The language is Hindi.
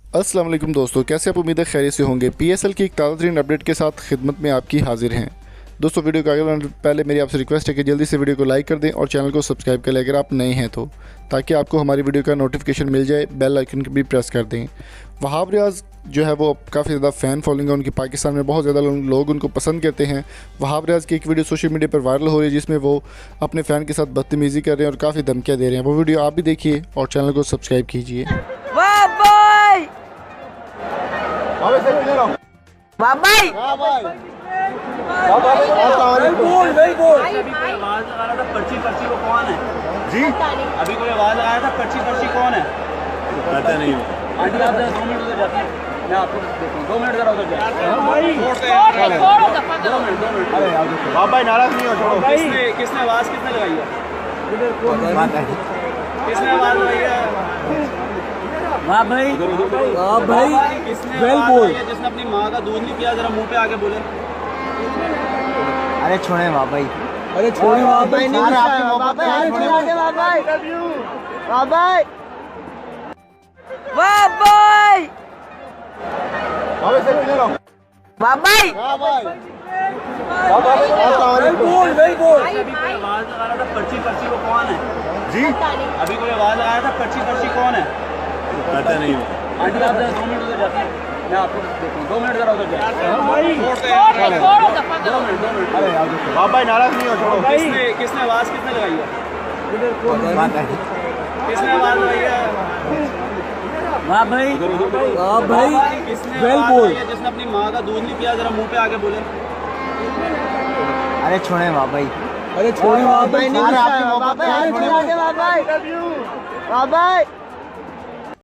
अस्सलाम वालेकुम दोस्तों, कैसे आप उम्मीद है खैरियत से होंगे। पीएसएल की एक ताज़ा तरीन अपडेट के साथ खिदमत में आपकी हाजिर हैं। दोस्तों, वीडियो को आगे बढ़ने से पहले मेरी आपसे रिक्वेस्ट है कि जल्दी से वीडियो को लाइक कर दें और चैनल को सब्सक्राइब कर लें अगर आप नए हैं तो, ताकि आपको हमारी वीडियो का नोटिफिकेशन मिल जाए। बेल आइकन भी प्रेस कर दें। वहाब रियाज जो है वो काफ़ी ज़्यादा फ़ैन फॉलोइंग है उनकी, पाकिस्तान में बहुत ज़्यादा लोग उनको पसंद करते हैं। वहाब रियाज की एक वीडियो सोशल मीडिया पर वायरल हो रही है जिसमें वो अपने फ़ैन के साथ बदतमीज़ी कर रहे हैं और काफ़ी धमकियाँ दे रहे हैं। वो वीडियो आप भी देखिए और चैनल को सब्सक्राइब कीजिए। पर्ची वो कौन है जी? अभी कोई आवाज लगाया था पर्ची कौन है? पता नहीं। आंटी आप 2 मिनट उधर जाते हैं, मैं आपको देखूं 2 मिनट जरा उधर जाते हैं। 2 मिनट। अरे यार बाप भाई नाराज नहीं हो, छोड़ो। किसने आवाज लगाई है? किसने आवाज लगाई है? वाह भाई किसने बोल, जिसने अपनी माँ का दूध नहीं पिया, जरा मुंह पे आके बोले। अरे छोड़े वाह भाई, अरे छोड़े वाह भाई, नहीं वाह भाई, वाह भाई, वाह भाई, वाह भाई, बोल। आवाज लगा रहा था पर्ची वो कौन है जी? अभी कोई आवाज लगाया था पर्ची कौन है? पता नहीं। आंटी आप 2 मिनट उधर जाते हैं, मैं आपको देखूं 2 मिनट जरा उधर जाते हैं। 2 मिनट। अरे यार बाप भाई नाराज नहीं हो, छोड़ो। किसने आवाज लगाई है? किसने आवाज लगाई है? वाह भाई किसने बोल, जिसने अपनी माँ का दूध नहीं पिया, जरा मुंह पे आके बोले। अरे छोड़े वाह भाई, अरे छोड़े वाह भाई, वाह भाई, वाह भाई, वाह भाई।